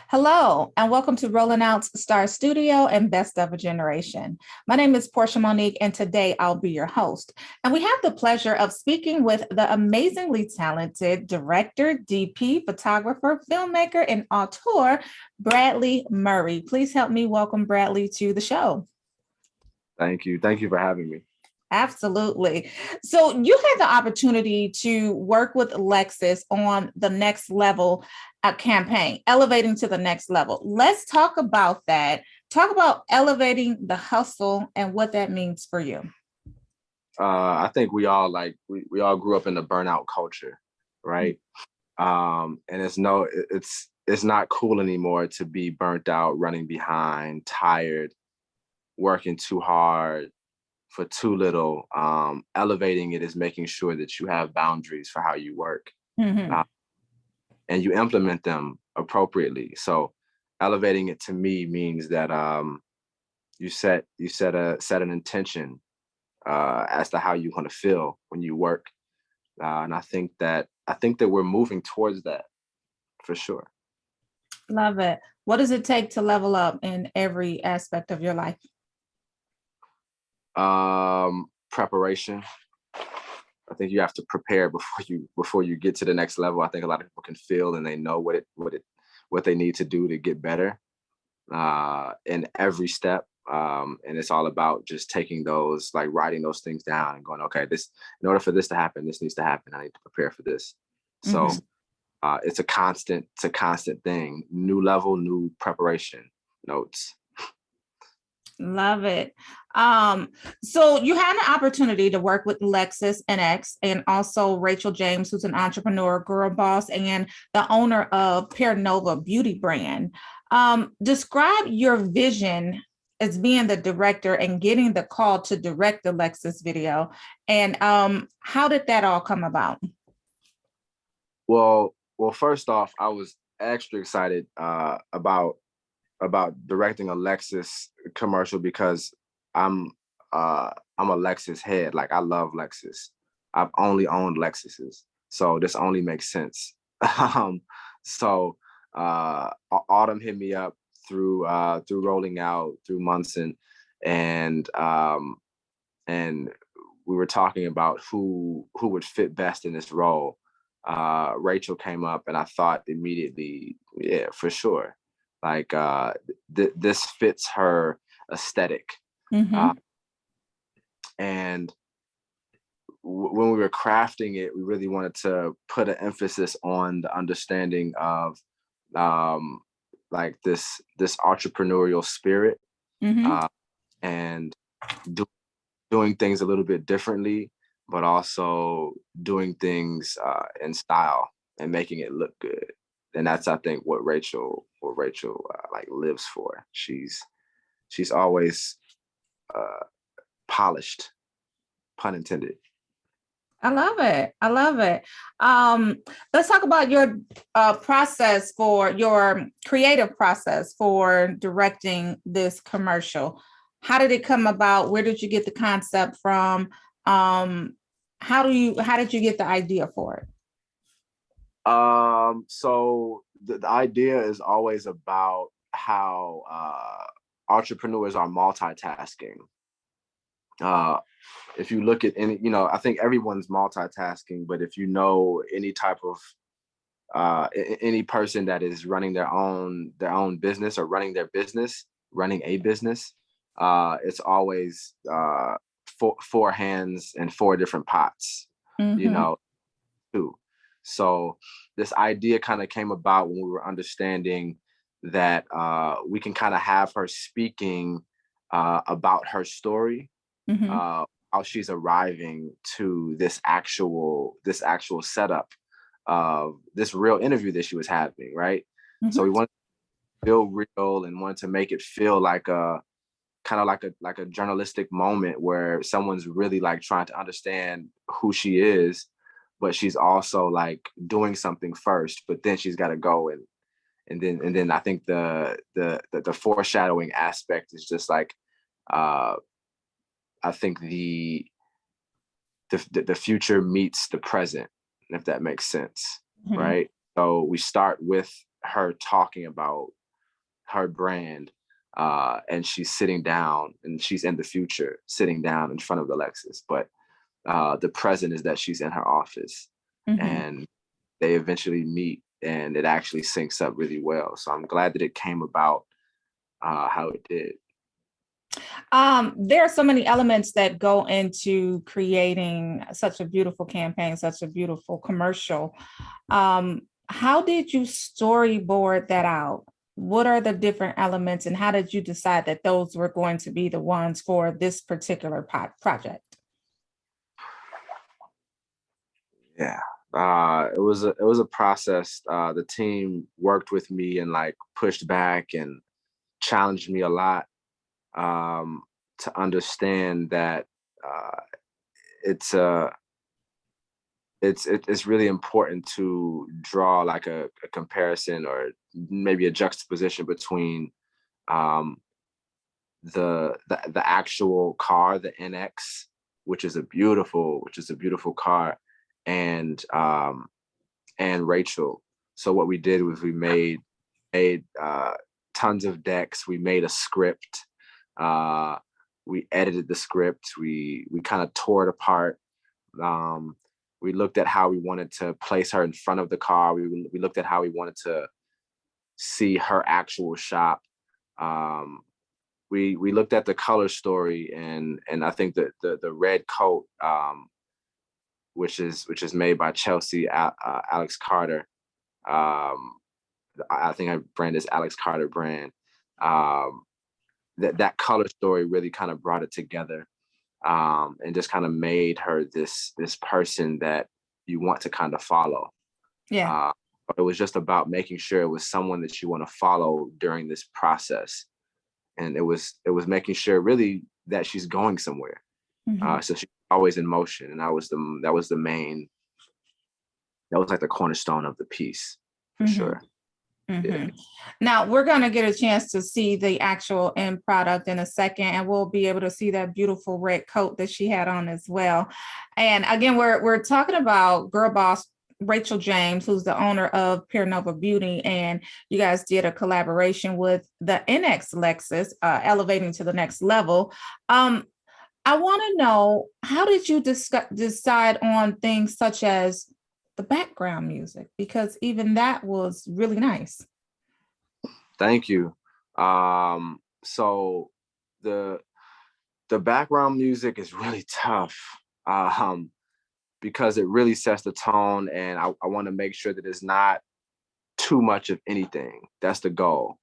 Hello, and welcome to Rolling Out's Star Studio and Best of a Generation. My name is Portia Monique, and today I'll be your host. And we have the pleasure of speaking with the amazingly talented director, DP, photographer, filmmaker, and auteur, Bradley Murray. Please help me welcome Bradley to the show. Thank you. Thank you for having me. Absolutely. So you had the opportunity to work with Lexus on the Next Level campaign, elevating to the next level. Let's talk about that. Talk about elevating the hustle and what that means for you. I think we all we all grew up in the burnout culture, right? And it's not cool anymore to be burnt out, running behind, tired, working too hard for too little. Elevating it is making sure that you have boundaries for how you work, and you implement them appropriately. So elevating it to me means that you set an intention as to how you want to feel when you work, and I think that we're moving towards that for sure. Love it. What does it take to level up in every aspect of your life? Preparation. I think you have to prepare before you get to the next level. I think a lot of people can feel and they know what they need to do to get better in every step. And it's all about just taking those, like writing those things down and going, okay, this, in order for this to happen, this needs to happen. I need to prepare for this. So it's a constant thing. New level, new preparation notes. Love it. So you had an opportunity to work with Lexus NX and also Rachel James, who's an entrepreneur, girl boss, and the owner of Pear Nova beauty brand. Describe your vision as being the director and getting the call to direct the Lexus video. And how did that all come about? Well, first off, I was extra excited about directing a Lexus commercial because I'm a Lexus head. Like, I love Lexus. I've only owned Lexuses, so this only makes sense. So Autumn hit me up through Rolling Out, through Munson, and we were talking about who would fit best in this role. Rachel came up, and I thought immediately, yeah, for sure. Like this fits her aesthetic. And when we were crafting it, we really wanted to put an emphasis on the understanding of like this entrepreneurial spirit, and doing things a little bit differently, but also doing things in style and making it look good. And that's, I think, what Rachel like lives for. She's always polished, pun intended. I love it. I love it. Let's talk about your process, for your creative process for directing this commercial. How did it come about? Where did you get the concept from? How did you get the idea for it? So the idea is always about how entrepreneurs are multitasking. If you look at any, I think everyone's multitasking, but if you know any type of any person that is running their own business or running a business, it's always four hands and four different pots, too. So this idea kind of came about when we were understanding that we can kind of have her speaking about her story, how she's arriving to this actual setup of this real interview that she was having, right? So we wanted to feel real and wanted to make it feel like a kind of like a journalistic moment where someone's really like trying to understand who she is, but she's also like doing something first, but then she's got to go and then I think the foreshadowing aspect is just like I think the future meets the present, if that makes sense, right? So we start with her talking about her brand, and she's sitting down, and she's in the future sitting down in front of the Lexus, but the present is that she's in her office, and they eventually meet, and it actually syncs up really well. So I'm glad that it came about how it did. There are so many elements that go into creating such a beautiful campaign, such a beautiful commercial. How did you storyboard that out? What are the different elements, and how did you decide that those were going to be the ones for this particular project? Yeah, it was a process. The team worked with me and like pushed back and challenged me a lot, to understand that it's it's really important to draw like a comparison or maybe a juxtaposition between um, the actual car, the NX, which is a beautiful car, and Rachel. So what we did was we made tons of decks. We made a script. We edited the script. We kind of tore it apart. We looked at how we wanted to place her in front of the car. We looked at how we wanted to see her actual shop. We looked at the color story, and I think that the red coat, which is made by Chelsea Alex Carter. I think her brand is Alex Carter brand. That color story really kind of brought it together, and just kind of made her this person that you want to kind of follow. Yeah. It was just about making sure it was someone that you want to follow during this process, and it was making sure really that she's going somewhere. So she's always in motion, and that was the main. That was like the cornerstone of the piece, for sure. Yeah. Now we're going to get a chance to see the actual end product in a second, and we'll be able to see that beautiful red coat that she had on as well. And again, we're talking about girl boss Rachel James, who's the owner of Pure Nova Beauty, and you guys did a collaboration with the NX Lexus, elevating to the next level. I want to know, how did you decide on things such as the background music, because even that was really nice. Thank you. So the background music is really tough, because it really sets the tone, and I want to make sure that it's not too much of anything. That's the goal.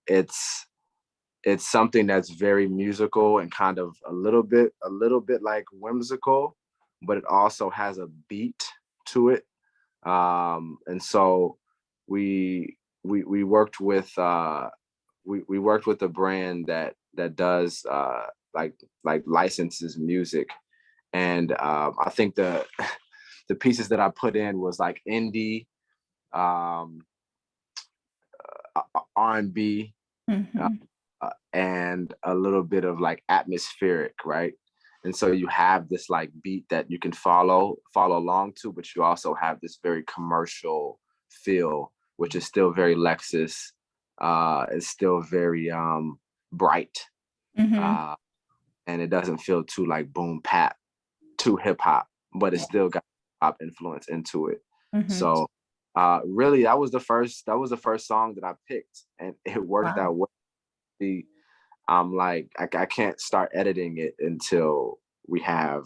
It's something that's very musical and kind of a little bit like whimsical, but it also has a beat to it. And so we worked with we worked with a brand that does like licenses music, and I think the the pieces that I put in was like indie, R&B, and a little bit of like atmospheric, right? And so you have this like beat that you can follow along to, but you also have this very commercial feel, which is still very Lexus. It's still very bright, and it doesn't feel too like boom pap, too hip hop, but it's still got pop influence into it. So really, that was the first song that I picked, and it worked out well. I'm like, I can't start editing it until we have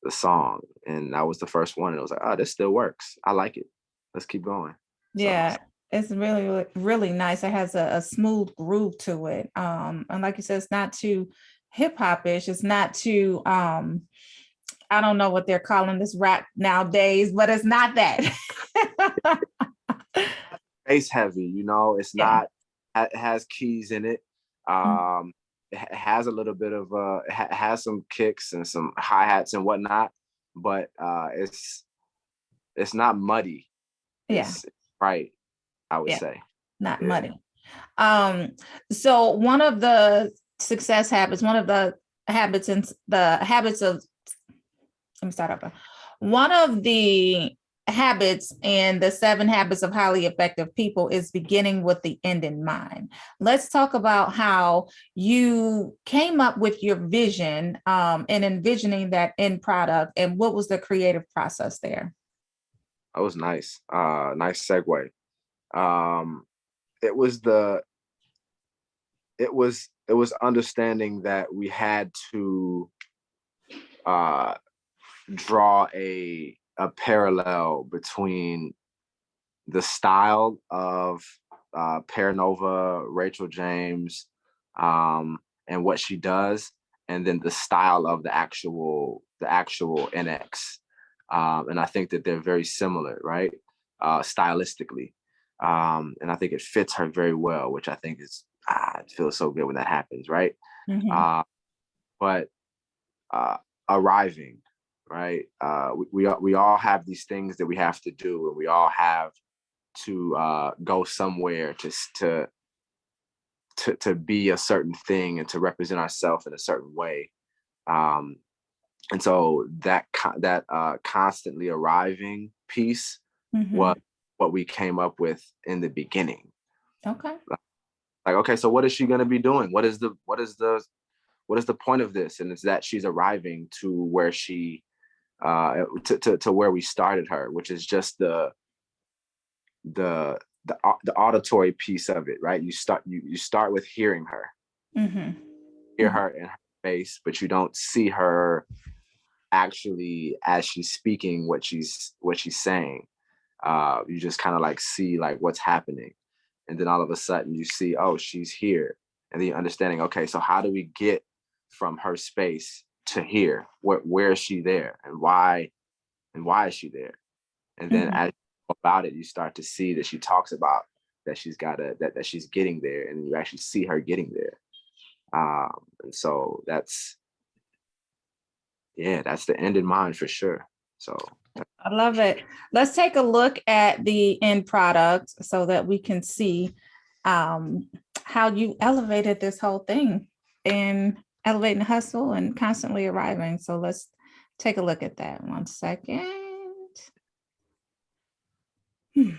the song, and that was the first one. And it was like, oh, this still works. I like it. Let's keep going. Yeah, so it's really, really nice. It has a smooth groove to it. And like you said, it's not too hip hop-ish. It's not too I don't know what they're calling this rap nowadays, but it's not that. Bass heavy, you know, it's not. It has keys in it. It has a little bit of it has some kicks and some hi-hats and whatnot, but it's not muddy. It's right, I would say. Not muddy. So one of the success habits, one of the habits of, let me start over. One of the habits and the 7 habits of highly effective people is beginning with the end in mind. Let's talk about how you came up with your vision and envisioning that end product, and what was the creative process there? That was nice. Nice segue. Um, it was the it was understanding that we had to uh, draw a parallel between the style of Paranova, Rachel James, and what she does, and then the style of the actual NX. And I think that they're very similar, right? Stylistically. And I think it fits her very well, which I think it feels so good when that happens, right? Mhm. But uh, arriving, right? We all have these things that we have to do, and we all have to go somewhere to be a certain thing and to represent ourselves in a certain way. Um, and so that constantly arriving piece was Mhm. what we came up with in the beginning. Okay. Like, okay, so what is she going to be doing? What is the point of this? And it's that she's arriving to where to where we started her, which is just the auditory piece of it, right? You start with hearing her, Mhm. hear her in her face, but you don't see her actually as she's speaking what she's saying. You just kind of like see like what's happening, and then all of a sudden you see, oh, she's here, and then you're understanding, okay, so how do we get from her space to here? Where is she there, and why is she there? And then Mhm. as you go about it, you start to see that she talks about that that she's getting there, and you actually see her getting there. And so that's the end in mind for sure. So I love it. Let's take a look at the end product so that we can see um, how you elevated this whole thing and elevating the hustle and constantly arriving. So let's take a look at that. 1 second. Hmm.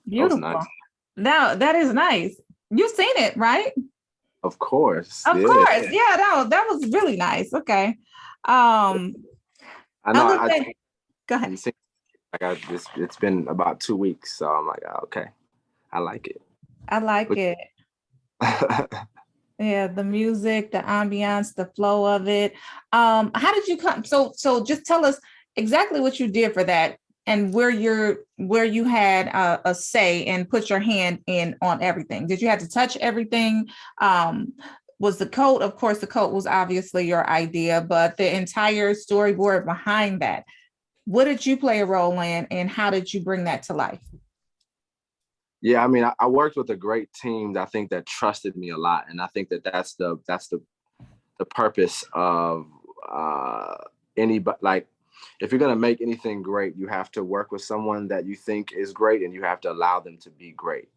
that was nice. Beautiful. Now that is nice. You've seen it, right? Of course, Of yeah. course. Yeah, that was really nice. Okay. Um, I know. elevate. Go ahead. You see, like it's been about 2 weeks, so I'm like, oh, okay, I like it. I like it. Yeah, the music, the ambiance, the flow of it. How did you come? So just tell us exactly what you did for that and where you had a say and put your hand in on everything. Did you have to touch everything? Um, was the coat, of course, the coat was obviously your idea, but the entire storyboard behind that, what did you play a role in and how did you bring that to life? Yeah, I mean, I worked with a great team that I think that trusted me a lot, and I think that that's the purpose of anybody. Like, if you're gonna make anything great, you have to work with someone that you think is great, and you have to allow them to be great.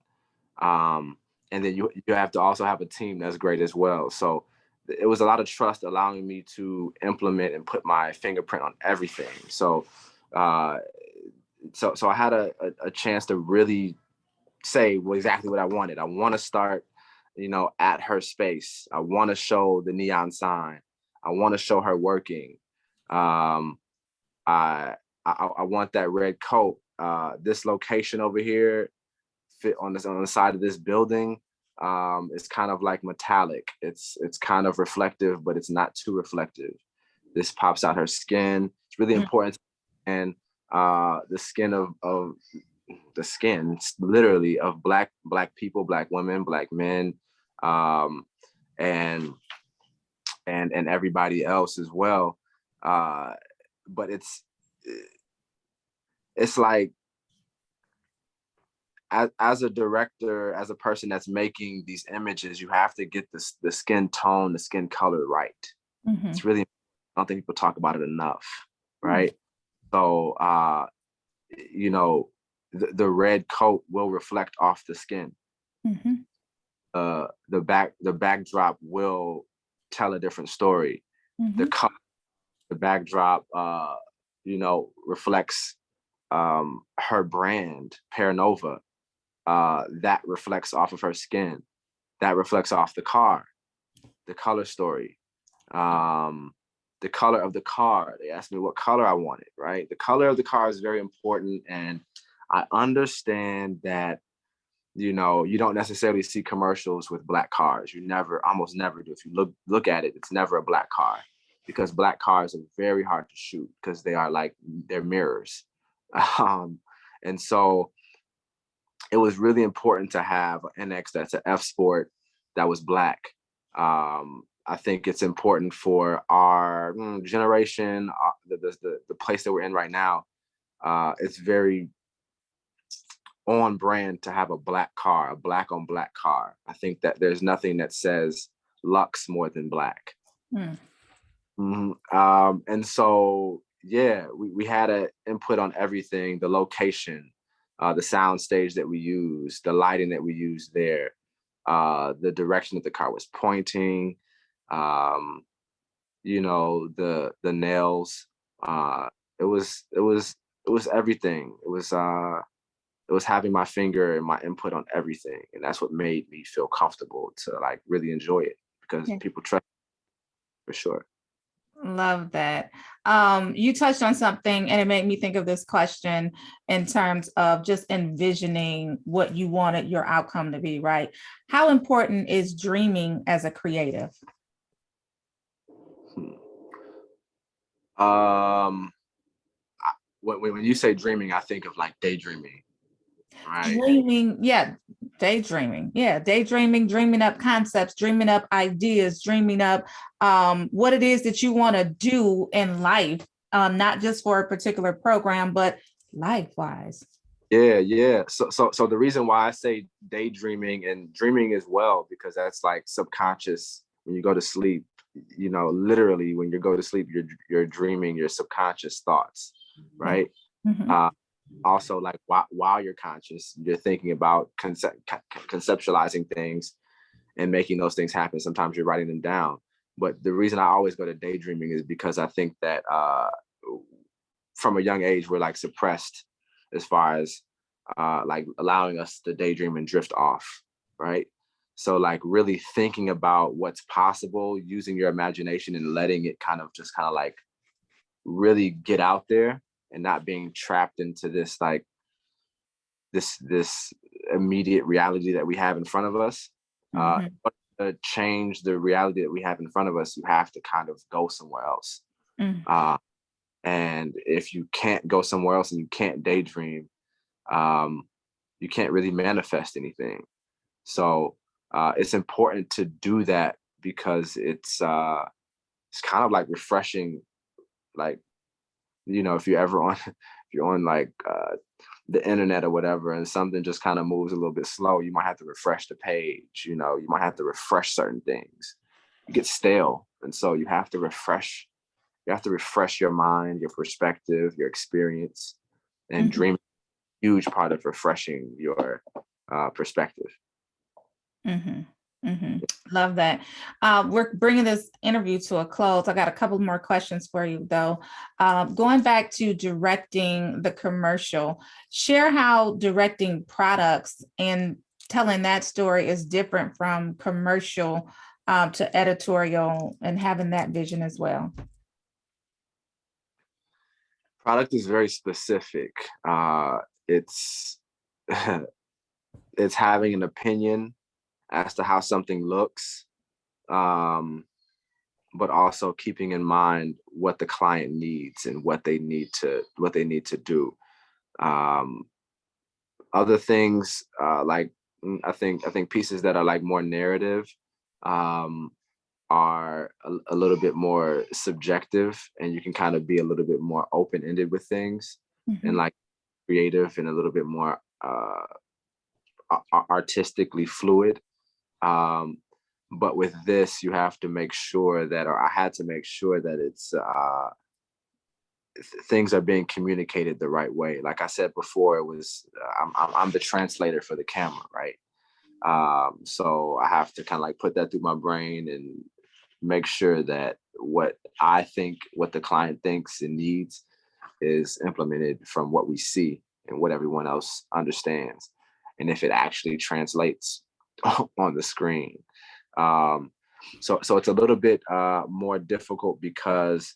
Um, and then you have to also have a team that's great as well. So it was a lot of trust allowing me to implement and put my fingerprint on everything. So I had a chance to really say exactly what I wanted. I want to start, at her space. I want to show the neon sign. I want to show her working. Um, I, I want that red coat. This location over here fit on the side of this building. It's kind of like metallic. It's kind of reflective, but it's not too reflective. This pops out her skin. It's really important. And the skin of the skin, literally, of black people, black women, black men, and everybody else as well. But it's like, as a director, as a person that's making these images, you have to get the skin tone, the skin color right. It's really, I don't think people talk about it enough, right? So the red coat will reflect off the skin. The backdrop will tell a different story. The backdrop reflects her brand, Paranova. That reflects off of her skin. That reflects off the car, the color story, the color of the car. They asked me what color I wanted, right? The color of the car is very important. And I understand that, you don't necessarily see commercials with black cars. You almost never do. If you look at it, it's never a black car, because black cars are very hard to shoot because they're mirrors. And so it was really important to have an NX that's an F Sport that was black. I think it's important for our generation, the place that we're in right now. It's very on brand to have a black car, a black on black car. I think that there's nothing that says Lux more than black. And so, yeah, we had an input on everything: the location, the sound stage that we used, the lighting that we used there, the direction that the car was pointing, the nails. It was everything. It was having my finger and my input on everything, and that's what made me feel comfortable to really enjoy it, because people trust me, for sure. Love that. You touched on something and it made me think of this question in terms of just envisioning what you wanted your outcome to be, right? How important is dreaming as a creative? When you say dreaming, I think of daydreaming, right? Daydreaming, dreaming up concepts, dreaming up ideas, dreaming up what it is that you want to do in life, not just for a particular program, but life-wise. Yeah. So the reason why I say daydreaming and dreaming as well, because that's subconscious. When you go to sleep, literally when you go to sleep, you're dreaming your subconscious thoughts, right? Also, while you're conscious, you're thinking about conceptualizing things and making those things happen. Sometimes you're writing them down. But the reason I always go to daydreaming is because I think that from a young age, we're suppressed as far as allowing us to daydream and drift off, right? So really thinking about what's possible, using your imagination and letting it really get out there, and not being trapped into this this immediate reality that we have in front of us. To change the reality that we have in front of us, you have to kind of go somewhere else. And if you can't go somewhere else and you can't daydream, you can't really manifest anything. So it's important to do that, because it's kind of refreshing. If you're on the internet or whatever, and something just kind of moves a little bit slow, you might have to refresh the page. You might have to refresh certain things. You get stale, and so you have to refresh. You have to refresh your mind, your perspective, your experience, and dreaming is a huge part of refreshing your perspective. Love that. We're bringing this interview to a close. I got a couple more questions for you, though. Going back to directing the commercial, share how directing products and telling that story is different from commercial to editorial and having that vision as well. Product is very specific. It's it's having an opinion as to how something looks, but also keeping in mind what the client needs and what they need to do. Um, Other things like I think pieces that are like more narrative um, are a little bit more subjective, and you can kind of be a little bit more open ended with things, and Mhm. like creative and a little bit more artistically fluid. Um, but with this, you have to make sure that, or I had to make sure that it's things are being communicated the right way. Like I said before, it was I'm the translator for the camera, right? So I have to kind of like put that through my brain and make sure that what the client thinks and needs is implemented from what we see and what everyone else understands, and if it actually translates on the screen. Um, so it's a little bit more difficult because,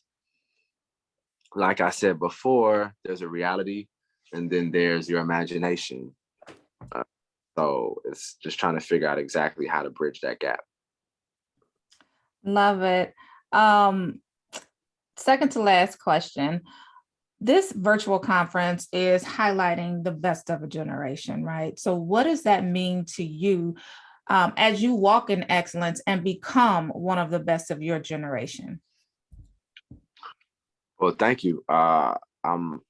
like I said before, there's a reality, and then there's your imagination. Uh, so it's just trying to figure out exactly how to bridge that gap. Love it. Um, Second to last question. This virtual conference is highlighting the best of a generation, right? So, what does that mean to you as you walk in excellence and become one of the best of your generation? Well, thank you. I'm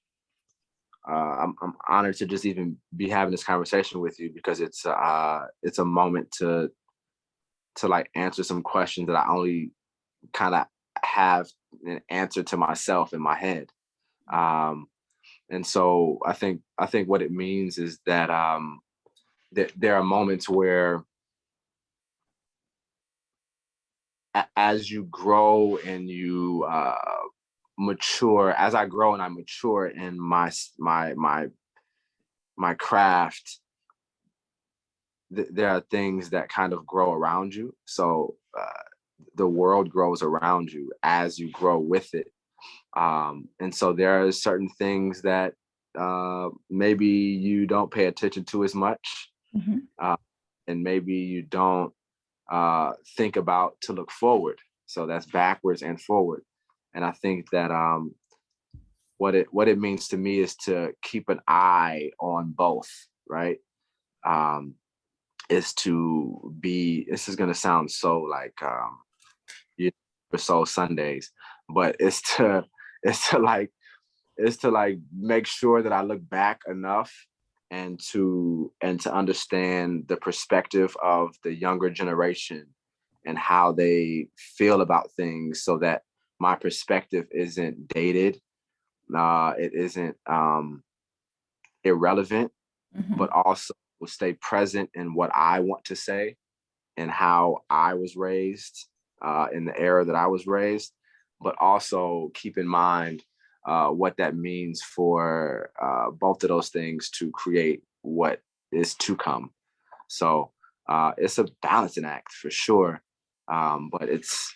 honored to just even be having this conversation with you, because it's a moment to like answer some questions that I only kind of have an answer to myself in my head. Um, and so I think what it means is that there are moments where as you grow and you mature, as I grow and I mature in my craft, there are things that kind of grow around you. So the world grows around you as you grow with it. And so there are certain things that maybe you don't pay attention to as much, Mhm. uh, and maybe you don't think about to look forward. So that's backwards and forward. And I think that what it means to me is to keep an eye on both, right? Um, is to be. This is gonna sound so like you for Soul Sundays, but it's to like make sure that I look back enough and to understand the perspective of the younger generation and how they feel about things, so that my perspective isn't dated, it isn't irrelevant, Mhm. but also will stay present in what I want to say and how I was raised, in the era that I was raised, but also keep in mind what that means for both of those things to create what is to come. So it's a balancing act for sure, but it's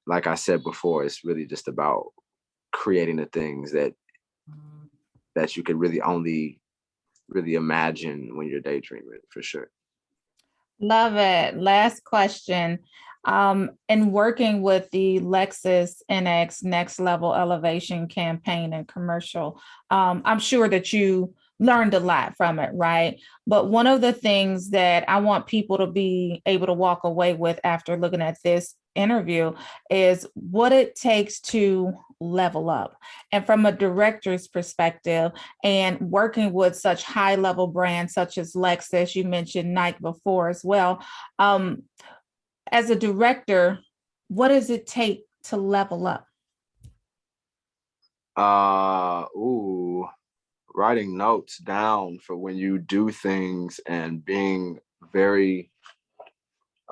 like I said before, it's really just about creating the things that you can really only really imagine when you're daydreaming, for sure. Love it. Last question. In working with the Lexus NX Next Level Elevation campaign and commercial, I'm sure that you learned a lot from it, right? But one of the things that I want people to be able to walk away with after looking at this interview is what it takes to level up. And from a director's perspective, and working with such high level brands such as Lexus, you mentioned Nike before as well. Um, as a director, what does it take to level up? Ooh, writing notes down for when you do things and being very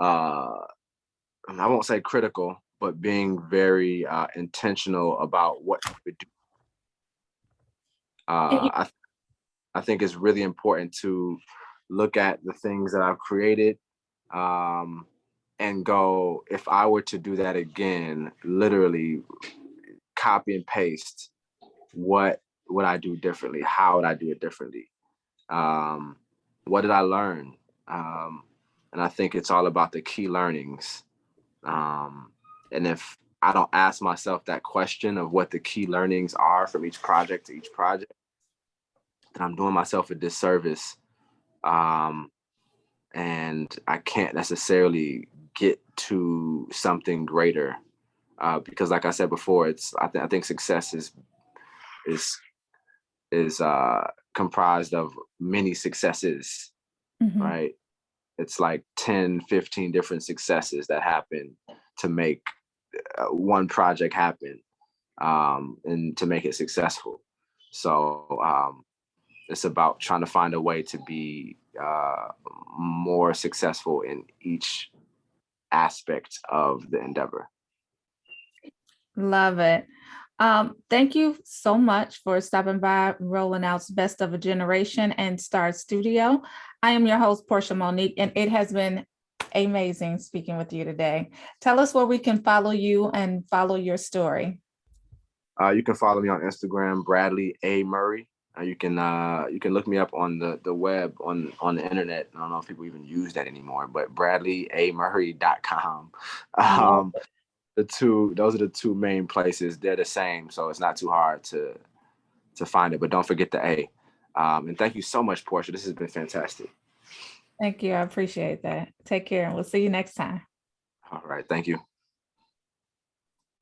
I won't say critical, but being very intentional about what you would do. And you- I think it's really important to look at the things that I've created, and go, if I were to do that again, literally copy and paste, what would I do differently? How would I do it differently? Um, what did I learn? And I think it's all about the key learnings. And if I don't ask myself that question of what the key learnings are from each project to each project, then I'm doing myself a disservice. And I can't necessarily get to something greater, because, like I said before, I think success is comprised of many successes, Mhm. right? It's like 10, 15 different successes that happen to make one project happen, and to make it successful. So it's about trying to find a way to be more successful in each aspect of the endeavor. Love it. Thank you so much for stopping by Rolling Out's Best of a Generation and Star Studio. I am your host, Portia Monique, and it has been amazing speaking with you today. Tell us where we can follow you and follow your story. You can follow me on Instagram, Bradley A. Murray. You can look me up on the web, on the internet. I don't know if people even use that anymore, but bradleyamurray.com. Love Um, those are the two main places. They're the same, so it's not too hard to find it. But don't forget the A. And thank you so much, Portia. This has been fantastic. Thank you. I appreciate that. Take care, and we'll see you next time. All right, thank you.